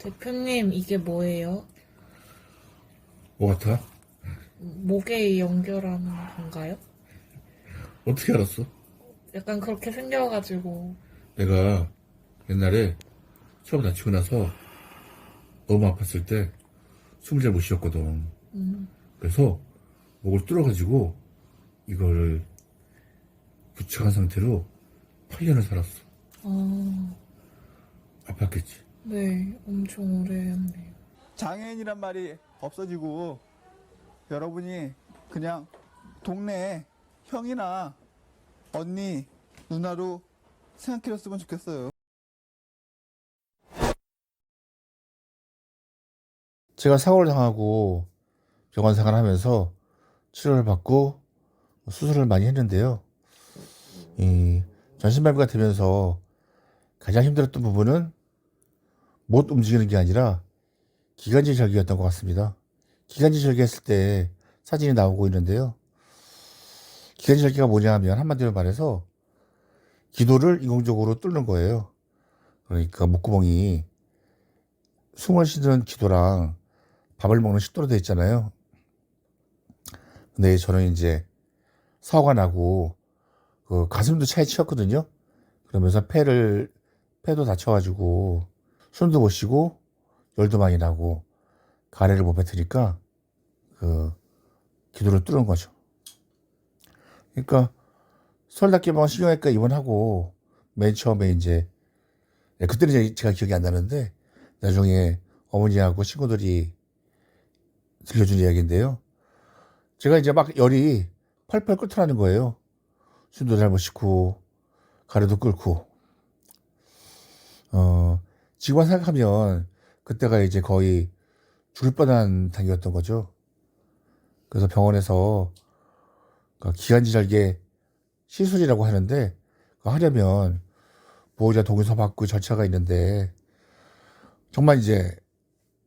대표님, 이게 뭐예요? 뭐 같아? 목에 연결하는 건가요? 어떻게 알았어? 약간 그렇게 생겨가지고. 내가 옛날에 처음 다치고 나서 너무 아팠을 때 숨을 잘 못 쉬었거든. 음, 그래서 목을 뚫어가지고 이걸 부착한 상태로 8년을 살았어. 아, 아팠겠지. 네, 엄청 오래 했네요. 장애인이란 말이 없어지고 여러분이 그냥 동네 형이나 언니, 누나로 생각해줬으면 좋겠어요. 제가 사고를 당하고 병원 생활하면서 치료를 받고 수술을 많이 했는데요. 이 전신마비가 되면서 가장 힘들었던 부분은 못 움직이는 게 아니라 기관지 절개였던 것 같습니다. 기관지 절개했을 때 사진이 나오고 있는데요. 기관지 절개가 뭐냐 하면 한마디로 말해서 기도를 인공적으로 뚫는 거예요. 그러니까 목구멍이 숨을 쉬는 기도랑 밥을 먹는 식도로 되어 있잖아요. 근데 저는 이제 사고가 나고 그 가슴도 차에 치였거든요. 그러면서 폐도 다쳐가지고 숨도 못 쉬고 열도 많이 나고 가래를 못 뱉으니까 그 기도를 뚫은 거죠. 그러니까 서울대학교병원 신경외과 입원하고 맨 처음에 이제 그때는 이제 제가 기억이 안 나는데 나중에 어머니하고 친구들이 들려준 이야기인데요. 제가 이제 막 열이 펄펄 끓더라는 거예요. 숨도 잘 못 쉬고 가래도 끓고 지금만 생각하면 그때가 이제 거의 죽을 뻔한 단계였던 거죠. 그래서 병원에서 그 기관지 절개 시술이라고 하는데 그거 하려면 보호자 동의서 받고 절차가 있는데 정말 이제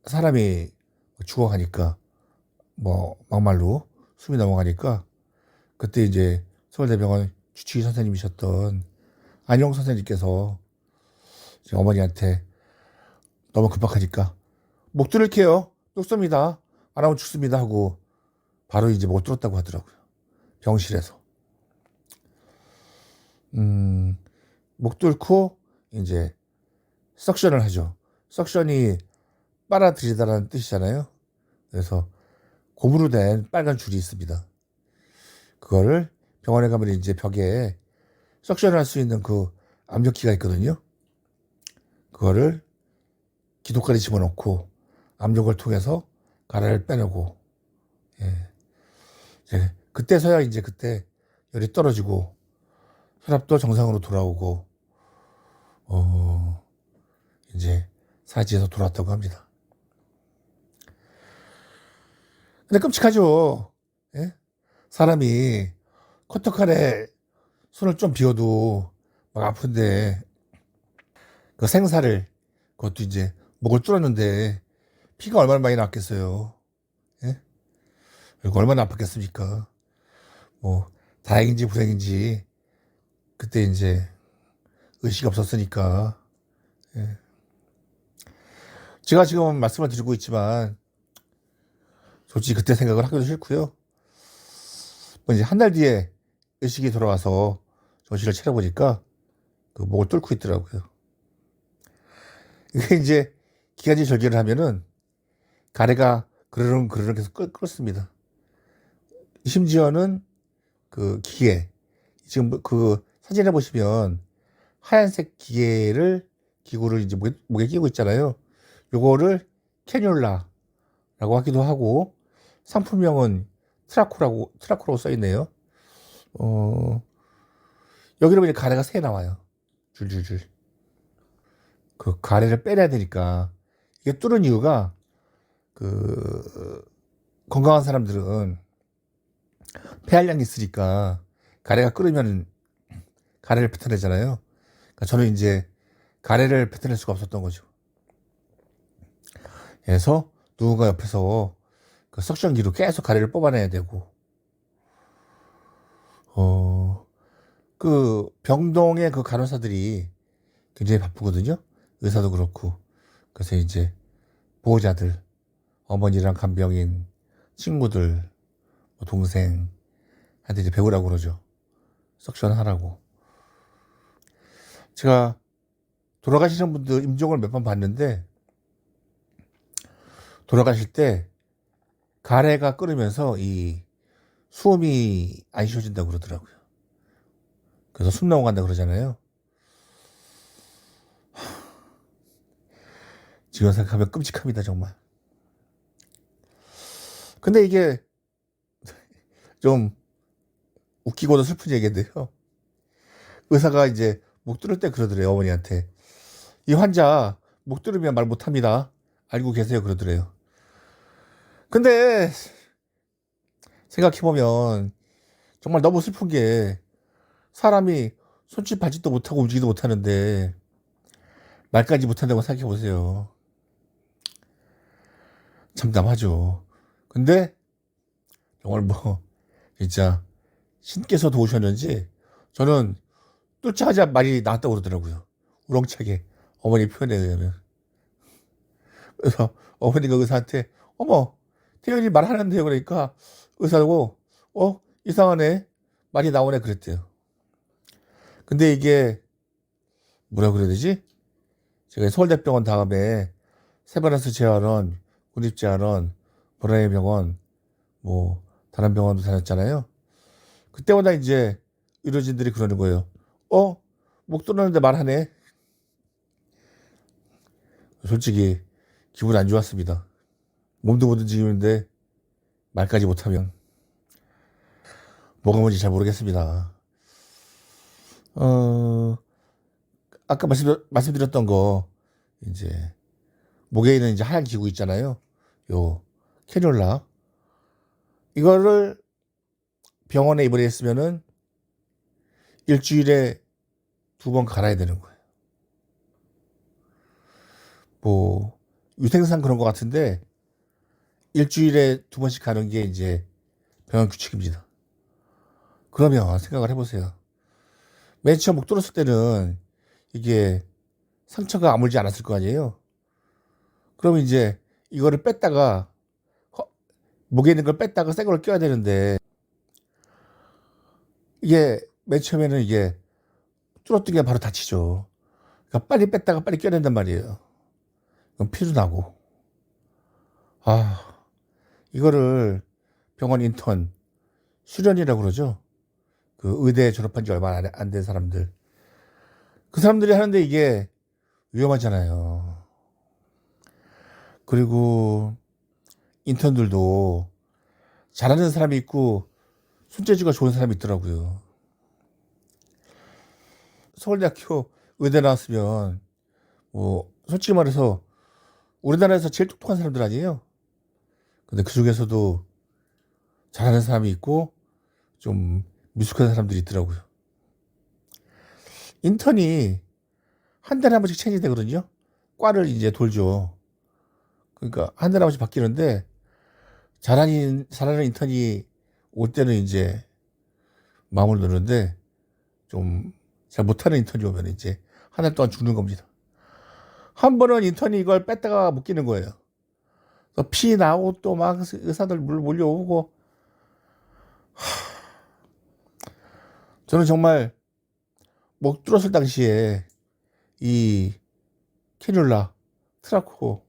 사람이 죽어가니까 뭐 막말로 숨이 넘어가니까 그때 이제 서울대병원 주치의 선생님이셨던 안용 선생님께서 이제 어머니한테 너무 급박하니까 목 뚫을게요. 뚝습니다. 안 하면 죽습니다 하고 바로 이제 못 뚫었다고 하더라고요. 병실에서. 목 뚫고 이제 석션을 하죠. 석션이 빨아들이다라는 뜻이잖아요. 그래서 고무로 된 빨간 줄이 있습니다. 그거를 병원에 가면 이제 벽에 석션을 할 수 있는 그 압력기가 있거든요. 그거를 기도까지 집어넣고 압력을 통해서 가래를 빼내고, 예. 그때서야 이제 그때 열이 떨어지고 혈압도 정상으로 돌아오고, 이제 사지에서 돌아왔다고 합니다. 근데 끔찍하죠. 예? 사람이 커터칼에 손을 좀 비워도 막 아픈데 그 생사를 그것도 이제 목을 뚫었는데 피가 얼마나 많이 났겠어요. 예? 그리고 얼마나 아팠겠습니까? 뭐 다행인지 불행인지 그때 이제 의식이 없었으니까. 예. 제가 지금 말씀을 드리고 있지만 솔직히 그때 생각을 하기도 싫고요. 뭐 이제 한 달 뒤에 의식이 돌아와서 정신을 차려보니까 그 목을 뚫고 있더라고요. 이게 이제 기관지 절개를 하면은 가래가 그르릉 그르릉 계속 끓습니다. 심지어는 그 기계 지금 그 사진에 보시면 하얀색 기구를 이제 목에 끼고 있잖아요. 요거를 캐뉼라라고 하기도 하고 상품명은 트라코라고 써 있네요. 여기로 보니 가래가 새 나와요. 줄줄줄. 그 가래를 빼내야 되니까 이게 뚫은 이유가 그 건강한 사람들은 폐활량이 있으니까 가래가 끓으면 가래를 뱉어내잖아요. 그러니까 저는 이제 가래를 뱉어낼 수가 없었던 거죠. 그래서 누군가 옆에서 그 석션기로 계속 가래를 뽑아내야 되고, 그 병동의 그 간호사들이 굉장히 바쁘거든요. 의사도 그렇고. 그래서 이제 보호자들, 어머니랑 간병인, 친구들, 뭐 동생 한테 이제 배우라고 그러죠. 석션 하라고. 제가 돌아가시는 분들 임종을 몇 번 봤는데, 돌아가실 때 가래가 끓으면서 이 수음이 안 쉬어진다고 그러더라고요. 그래서 숨 넘어간다 그러잖아요. 지금 생각하면 끔찍합니다, 정말. 근데 이게 좀 웃기고도 슬픈 얘기인데요. 의사가 이제 목 들을 때 그러더래요, 어머니한테. 이 환자 목 들으면 말 못합니다. 알고 계세요, 그러더래요. 근데 생각해보면 정말 너무 슬픈 게, 사람이 손짓 발짓도 못하고 움직이도 못하는데 말까지 못한다고 생각해보세요. 참담하죠. 근데 정말 뭐 진짜 신께서 도우셨는지 저는 뚫자마자 말이 나왔다고 그러더라고요. 우렁차게, 어머니 표현에 의하면. 그래서 어머니가 의사한테 어머 태연이 말하는데요, 그러니까 의사고 이상하네, 말이 나오네 그랬대요. 근데 이게 뭐라 그래야 되지? 제가 서울대병원 다음에 세브란스 재활원, 국립재활원, 보라의 병원, 뭐 다른 병원도 다녔잖아요. 그때마다 이제 의료진들이 그러는 거예요. 목 뚫었는데 말하네. 솔직히 기분 안 좋았습니다. 몸도 못 움직이는데 말까지 못하면 뭐가 뭔지 잘 모르겠습니다. 아까 말씀드렸던 거, 이제 목에 있는 이제 하얀 기구 있잖아요. 요 캐뉼라, 이거를 병원에 입원했으면은 일주일에 2번 갈아야 되는 거예요. 뭐 위생상 그런 것 같은데 일주일에 2번씩 가는 게 이제 병원 규칙입니다. 그러면 생각을 해보세요. 맨 처음 목 뚫었을 때는 이게 상처가 아물지 않았을 거 아니에요. 그럼 이제 이거를 뺐다가 목에 있는 걸 뺐다가 새 걸 껴야 되는데, 이게 맨 처음에는 이게 뚫었던 게 바로 다치죠. 그러니까 빨리 뺐다가 빨리 껴야 된단 말이에요. 그럼 피도 나고. 이거를 병원 인턴, 수련이라고 그러죠. 그 의대 졸업한 지 얼마 안 된 사람들, 그 사람들이 하는데 이게 위험하잖아요. 그리고 인턴들도 잘하는 사람이 있고 손재주가 좋은 사람이 있더라고요. 서울대학교 의대 나왔으면 뭐 솔직히 말해서 우리나라에서 제일 똑똑한 사람들 아니에요. 근데 그 중에서도 잘하는 사람이 있고 좀 미숙한 사람들이 있더라고요. 인턴이 한 달에 한 번씩 체인지 되거든요. 과를 이제 돌죠. 그러니까 한 달에 한 번씩 바뀌는데, 잘하는 인턴이 올 때는 이제 마음을 놓는데, 좀 잘 못하는 인턴이 오면 이제 한 달 동안 죽는 겁니다. 한 번은 인턴이 이걸 뺐다가 묶이는 거예요. 피 나오고 또 막 의사들 몰려오고. 저는 정말 목 뚫었을 당시에 이 캐뉼라, 트라코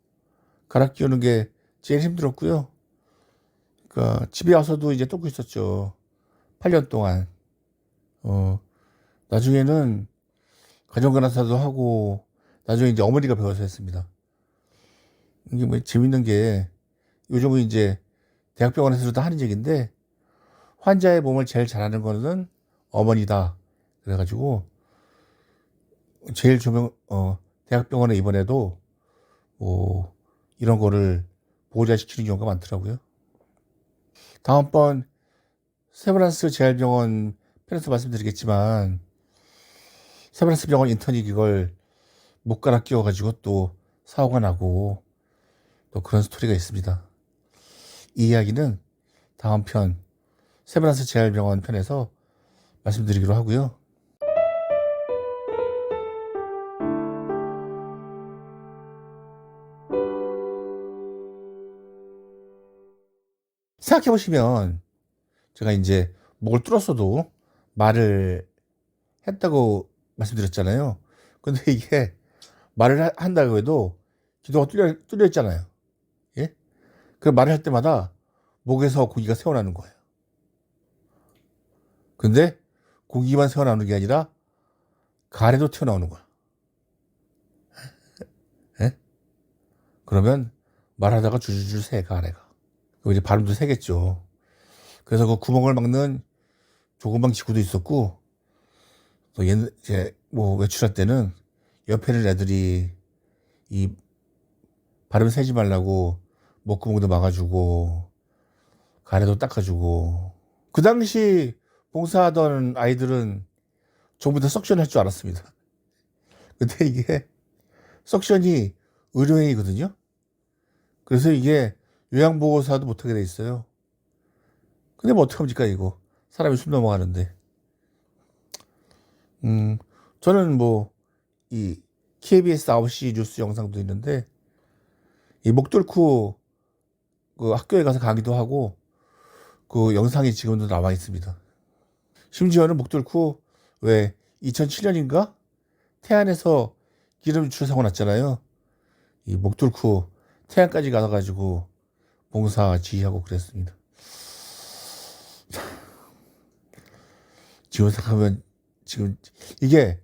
갈아 끼우는 게 제일 힘들었고요. 그러니까 집에 와서도 이제 뚫고 있었죠. 8년 동안. 나중에는 가정간호사도 하고, 나중에 이제 어머니가 배워서 했습니다. 이게 뭐 재밌는 게, 요즘은 이제 대학병원에서도 하는 얘기인데, 환자의 몸을 제일 잘하는 거는 어머니다. 그래가지고 제일 대학병원에 입원해도 뭐 이런 거를 보호자시키는 경우가 많더라고요. 다음번 세브란스 재활병원 편에서 말씀드리겠지만, 세브란스 병원 인턴이 이걸 목 갈아 끼워가지고 또 사고가 나고, 또 그런 스토리가 있습니다. 이 이야기는 다음 편 세브란스 재활병원 편에서 말씀드리기로 하고요. 생각해 보시면 제가 이제 목을 뚫었어도 말을 했다고 말씀드렸잖아요. 근데 이게 말을 한다고 해도 기도가 뚫려 있잖아요. 예? 그 말을 할 때마다 목에서 고기가 새어나는 거예요. 근데 고기만 새어나오는 게 아니라 가래도 튀어나오는 거야. 예? 그러면 말하다가 줄줄줄 새 가래가. 그럼 이제 발음도 새겠죠. 그래서 그 구멍을 막는 조그만 기구도 있었고, 또 이제 뭐 외출할 때는 옆에 있는 애들이 이 발음 새지 말라고 목구멍도 막아주고 가래도 닦아주고. 그 당시 봉사하던 아이들은 전부 다 석션 할 줄 알았습니다. 근데 이게 석션이 의료행위거든요. 그래서 이게 요양보호사도 못하게 돼 있어요. 근데 뭐 어떡합니까 이거. 사람이 숨 넘어가는데. 저는 뭐 이 KBS 9시 뉴스 영상도 있는데 이 목 뚫고 그 학교에 가서 강의도 하고 그 영상이 지금도 남아 있습니다. 심지어는 목 뚫고 왜 2007년인가 태안에서 기름 유출 사고 났잖아요. 이 목 뚫고 태안까지 가가지고 봉사 지휘하고 그랬습니다. 지금 생각하면 지금 이게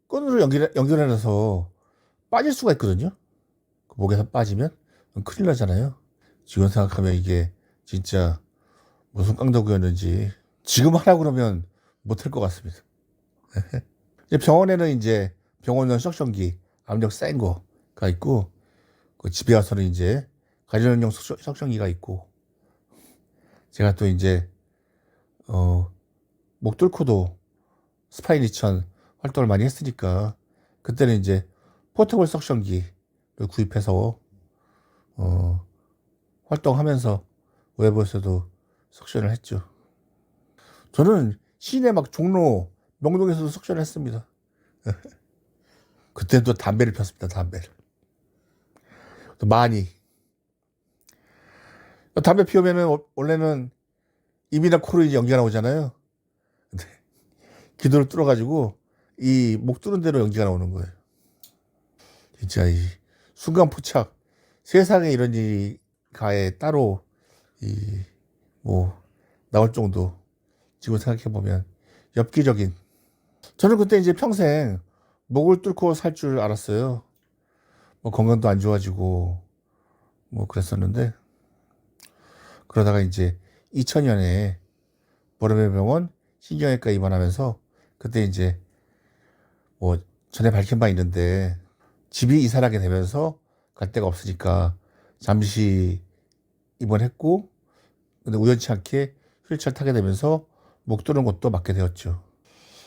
끈으로 연결해놔서 빠질 수가 있거든요. 그 목에서 빠지면 큰일 나잖아요. 지금 생각하면 이게 진짜 무슨 깡다구였는지 지금 하라고 그러면 못할 것 같습니다. 이제 병원에는 이제 병원은 석션기 압력 센 거가 있고 그 집에 와서는 이제 가정용 석션기가 있고 제가 또 이제 목 뚫고도 스파인 2000 활동을 많이 했으니까 그때는 이제 포터블 석션기를 구입해서 활동하면서 외부에서도 석션을 했죠. 저는 시내 막 종로 명동에서도 석션을 했습니다. 그때는 또 담배를 폈습니다. 담배를 또 많이. 담배 피우면은 원래는 입이나 코로 이제 연기가 나오잖아요. 근데 기도를 뚫어가지고 이 목 뚫은 대로 연기가 나오는 거예요. 진짜 이 순간 포착. 세상에 이런 일이 가에 따로 이 뭐 나올 정도. 지금 생각해 보면 엽기적인. 저는 그때 이제 평생 목을 뚫고 살 줄 알았어요. 뭐 건강도 안 좋아지고 뭐 그랬었는데 그러다가 이제 2000년에 보름의 병원 신경외과 입원하면서 그때 이제 뭐 전에 밝힌 바 있는데 집이 이사를 하게 되면서 갈 데가 없으니까 잠시 입원했고 근데 우연치 않게 휠체어를 타게 되면서 목 뚫는 것도 맞게 되었죠.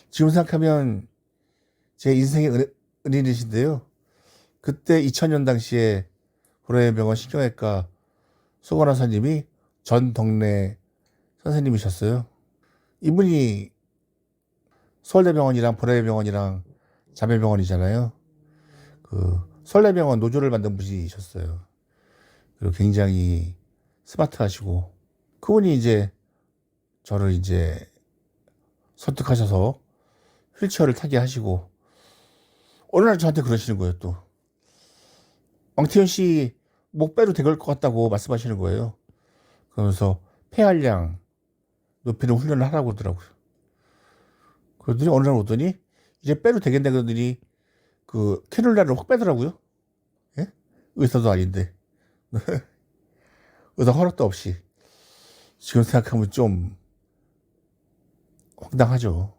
지금 생각하면 제 인생의 은인이신데요. 그때 2000년 당시에 보라의 병원 신경외과 소건화 선생님이 전 동네 선생님이셨어요. 이분이 서울대병원이랑 보라의 병원이랑 자매병원이잖아요. 그 서울대병원 노조를 만든 분이셨어요. 그리고 굉장히 스마트하시고 그분이 이제 저를 이제 설득하셔서 휠체어를 타게 하시고 어느 날 저한테 그러시는 거예요. 또 왕태현 씨 목 빼도 될 것 같다고 말씀하시는 거예요. 그러면서 폐활량 높이는 훈련을 하라고 그러더라고요. 그러더니 어느 날 오더니 이제 빼도 되겠네 그러더니 그 캐놀라를 확 빼더라고요. 예? 의사도 아닌데 의사 허락도 없이. 지금 생각하면 좀 황당하죠.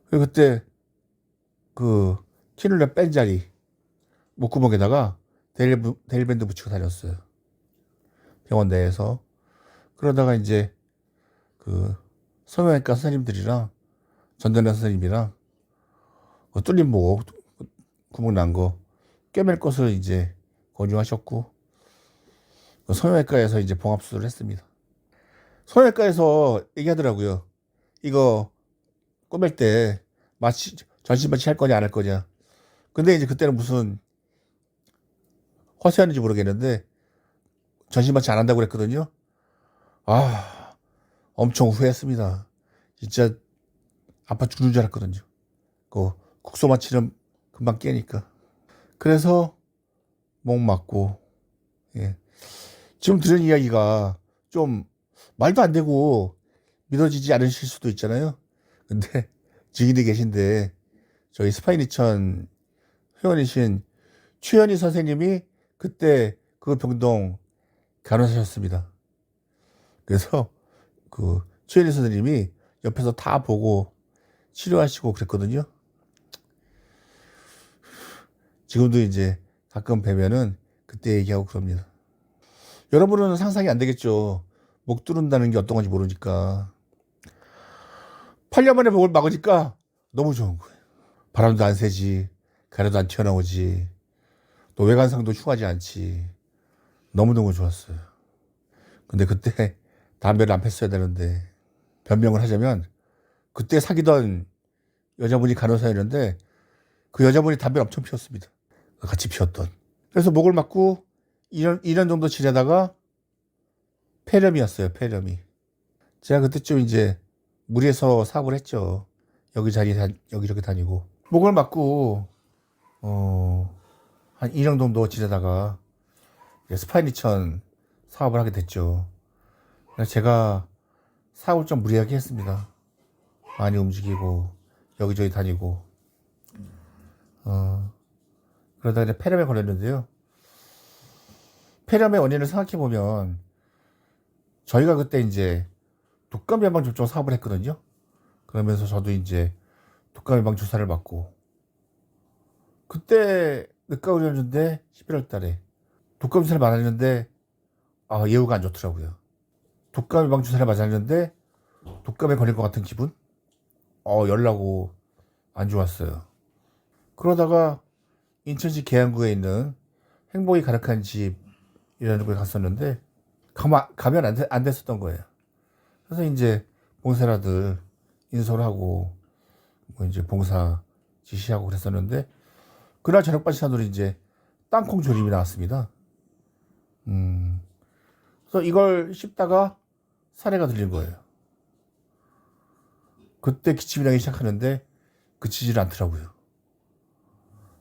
그리고 그때 그 캐놀라 뺀 자리 목구멍에다가 데일밴드 붙이고 다녔어요. 병원 내에서. 그러다가 이제 그 성형외과 선생님들이랑 전전의 선생님이랑 그 뚫린 목 구멍 난 거 꿰맬 것을 이제 권유하셨고 그 성형외과에서 이제 봉합수술을 했습니다. 성형외과에서 얘기하더라고요. 이거 꿰맬 때 마취 전신 마취 할 거냐 안 할 거냐. 근데 이제 그때는 무슨 허세였는지 모르겠는데 전신마취 안 한다고 그랬거든요. 아, 엄청 후회했습니다. 진짜 아파 죽는 줄 알았거든요. 그 국소마취는 금방 깨니까. 그래서 목 맞고, 예. 지금 들은 이야기가 좀 말도 안 되고 믿어지지 않으실 수도 있잖아요. 근데 증인이 계신데 저희 스파이니천 회원이신 최현희 선생님이 그때 그 병동 간호사셨습니다. 그래서 그 최현희 선생님이 옆에서 다 보고 치료하시고 그랬거든요. 지금도 이제 가끔 뵈면은 그때 얘기하고 그럽니다. 여러분은 상상이 안 되겠죠. 목 뚫는다는 게 어떤 건지 모르니까. 8년 만에 목을 막으니까 너무 좋은 거예요. 바람도 안 새지, 가래도 안 튀어나오지, 또 외관상도 흉하지 않지. 너무너무 좋았어요. 근데 그때 담배를 안 폈어야 되는데, 변명을 하자면 그때 사귀던 여자분이 간호사였는데 그 여자분이 담배를 엄청 피웠습니다. 같이 피웠던. 그래서 목을 막고 2년 정도 지내다가 폐렴이었어요. 폐렴이. 제가 그때쯤 이제 무리해서 사고를 했죠. 여기저기 다니고. 목을 막고 한 2년 정도 지내다가 스파이니천 사업을 하게 됐죠. 그래서 제가 사업을 좀 무리하게 했습니다. 많이 움직이고 여기저기 다니고 그러다가 이제 폐렴에 걸렸는데요. 폐렴의 원인을 생각해 보면 저희가 그때 이제 독감 예방 접종 사업을 했거든요. 그러면서 저도 이제 독감 예방 주사를 맞고 그때 늦가 걸렸는데 11월 달에 독감 주사를 맞았는데 예후가 안 좋더라고요. 독감 예방 주사를 맞았는데 독감에 걸릴 것 같은 기분? 열나고 안 좋았어요. 그러다가 인천시 계양구에 있는 행복이 가득한 집이라는 곳에 갔었는데 가면 안 됐었던 거예요. 그래서 이제 봉사라들 인솔 하고 뭐 이제 봉사 지시하고 그랬었는데 그날 저녁 반찬으로 이제 땅콩 조림이 나왔습니다. 그래서 이걸 씹다가 사례가 들린 거예요. 그때 기침이 나기 시작하는데 그치질 않더라고요.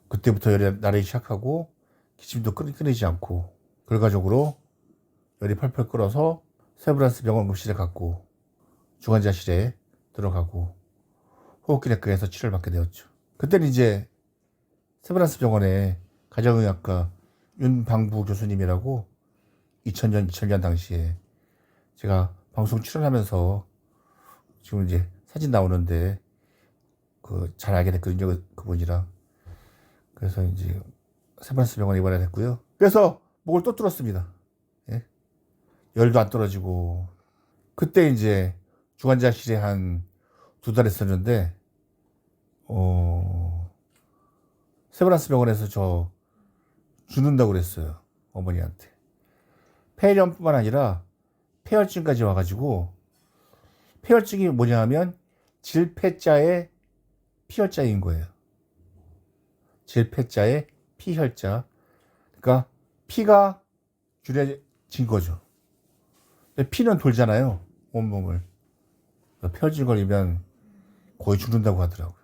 그때부터 열이 나기 시작하고 기침도 끊이지 않고 결과적으로 열이 펄펄 끓어서 세브란스 병원 응급실에 갔고 중환자실에 들어가고 호흡기내과에서 치료를 받게 되었죠. 그때는 이제 세브란스 병원에 가정의학과 윤방부 교수님이라고 2000년 당시에 제가 방송 출연하면서 지금 이제 사진 나오는데 잘 알게 됐거든요. 그분이랑. 그래서 이제 세브란스 병원에 입원을 했고요. 그래서 목을 또 뚫었습니다. 예? 열도 안 떨어지고 그때 이제 중환자실에 한 2달 했었는데 세브란스 병원에서 저 죽는다고 그랬어요. 어머니한테. 폐렴뿐만 아니라 폐혈증까지 와가지고 폐혈증이 뭐냐 하면 질폐자의 피혈자인 거예요. 질폐자의 피혈자. 그러니까 피가 줄여진 거죠. 근데 피는 돌잖아요. 온몸을. 폐혈증 걸리면 거의 죽는다고 하더라고요.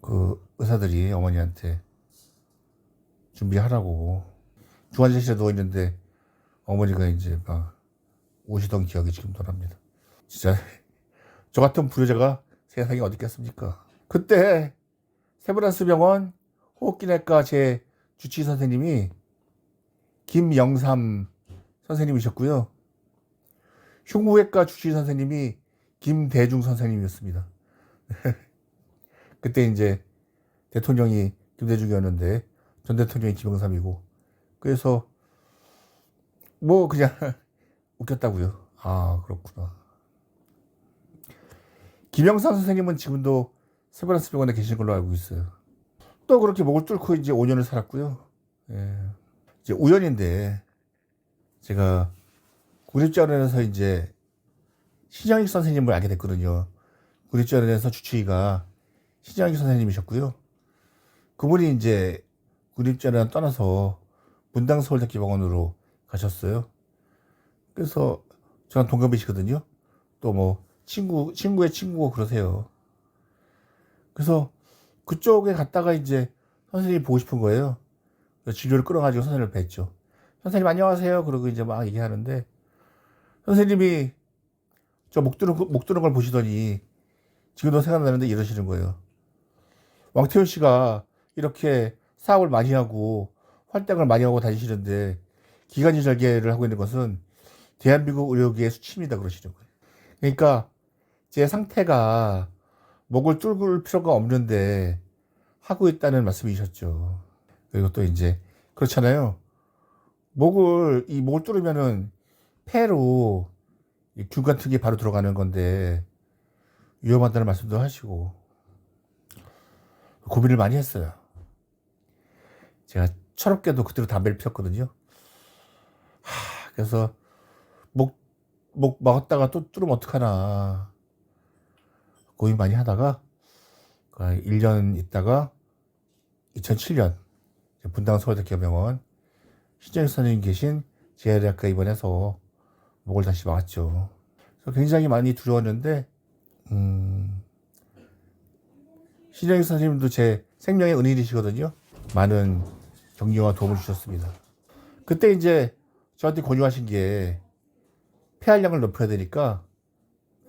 그 의사들이 어머니한테 준비하라고 중환자실에 누워있는데 어머니가 이제 막 우시던 기억이 지금도 납니다. 진짜 저 같은 불효자가 세상에 어디 있겠습니까? 그때 세브란스 병원 호흡기내과 제 주치의 선생님이 김영삼 선생님이셨고요. 흉부외과 주치의 선생님이 김대중 선생님이었습니다. 그때 이제 대통령이 김대중이었는데 전 대통령이 김영삼이고 그래서 뭐 그냥 웃겼다고요. 그렇구나. 김영삼 선생님은 지금도 세브란스 병원에 계신 걸로 알고 있어요. 또 그렇게 목을 뚫고 이제 5년을 살았고요. 예. 이제 우연인데 제가 국립병원에서 이제 신영익 선생님을 알게 됐거든요. 국립병원에서 주치의가 신영익 선생님이셨고요. 그분이 이제 국립병원을 떠나서 분당 서울대학교병원으로 가셨어요. 그래서 저는 동갑이시거든요. 또 뭐 친구의 친구고 그러세요. 그래서 그쪽에 갔다가 이제 선생님이 보고 싶은 거예요. 그래서 진료를 끌어가지고 선생님을 뵀죠. 선생님 안녕하세요. 그러고 이제 막 얘기하는데 선생님이 저 목 드는 걸 보시더니 지금도 생각나는데 이러시는 거예요. 왕태훈 씨가 이렇게 사업을 많이 하고 활동을 많이 하고 다니시는데 기관지 절개를 하고 있는 것은 대한민국 의료계의 수치입니다. 그러시는 거예요. 그러니까 제 상태가 목을 뚫을 필요가 없는데 하고 있다는 말씀이셨죠. 그리고 또 이제 그렇잖아요. 목을 뚫으면은 폐로 균 같은 게 바로 들어가는 건데 위험하다는 말씀도 하시고 고민을 많이 했어요. 제가 철없게도 그대로 담배를 피웠거든요. 그래서 목 막았다가 또 뚫으면 어떡하나 고민 많이 하다가 1년 있다가 2007년 분당 서울대병원 신정희 선생님 계신 재활의학과 입원해서 목을 다시 막았죠. 그래서 굉장히 많이 두려웠는데 신정희 선생님도 제 생명의 은인이시거든요. 많은 격려와 도움을 주셨습니다. 그때 이제 저한테 권유하신 게 폐활량을 높여야 되니까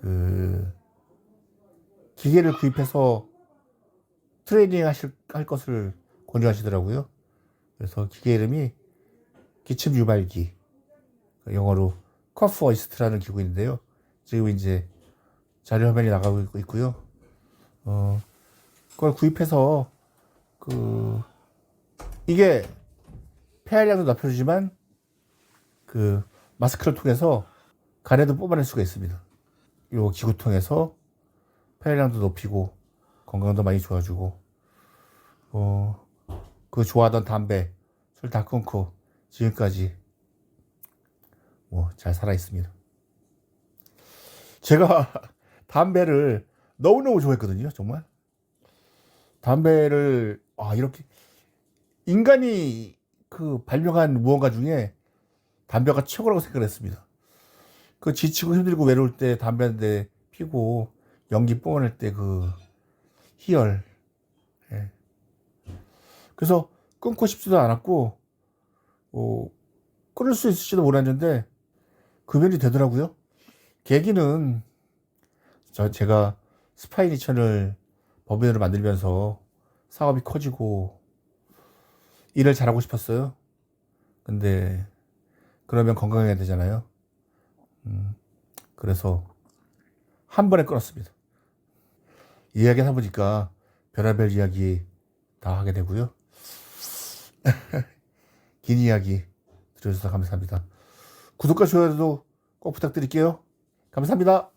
그 기계를 구입해서 트레이닝 할 것을 권유하시더라고요. 그래서 기계 이름이 기침 유발기, 영어로 커프 어시스트라는 기구인데요. 지금 이제 자료 화면이 나가고 있고요. 그걸 구입해서 이게 폐활량도 높여주지만 그 마스크를 통해서 간에도 뽑아낼 수가 있습니다. 이 기구 통해서 폐활량도 높이고 건강도 많이 좋아주고 그 좋아하던 담배 술 다 끊고 지금까지 뭐 잘 살아 있습니다. 제가 담배를 너무너무 좋아했거든요. 정말 담배를 이렇게 인간이 그 발명한 무언가 중에 담배가 최고라고 생각했습니다. 그 지치고 힘들고 외로울 때 담배 한 대 피고 연기 뿜어낼 때 그 희열. 예. 그래서 끊고 싶지도 않았고 끊을 수 있을지도 몰랐는데 금연이 되더라고요. 계기는 제가 스파이니천을 법인으로 만들면서 사업이 커지고 일을 잘하고 싶었어요. 근데 그러면 건강해야 되잖아요. 그래서 한 번에 끊었습니다. 이야기 하다 보니까 별의별 이야기 다 하게 되고요. 긴 이야기 들어주셔서 감사합니다. 구독과 좋아요도 꼭 부탁드릴게요. 감사합니다.